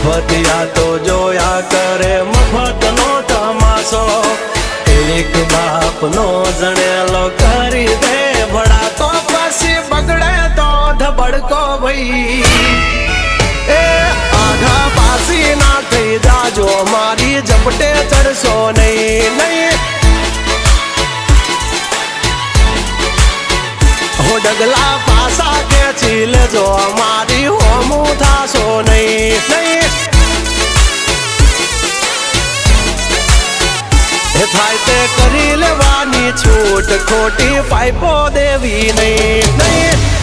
મફતિયા તો જોયા કરે મફતનો તમાશો એક બાપનો જણેલો કરી દે ભડા તો પછી બગડે તો ધબડકો ભાઈ એ આઘા પાસી ના થઈ જાજો મારી ઝપટે ચડશો નહીં નહીં હો ડગલા પાસા ખેંચી લેજો મારી હોમું થાશો નહીં નહીં થાય તે કરી લેવાની છૂટ ખોટી પાઇપો દેવી નહીં નહીં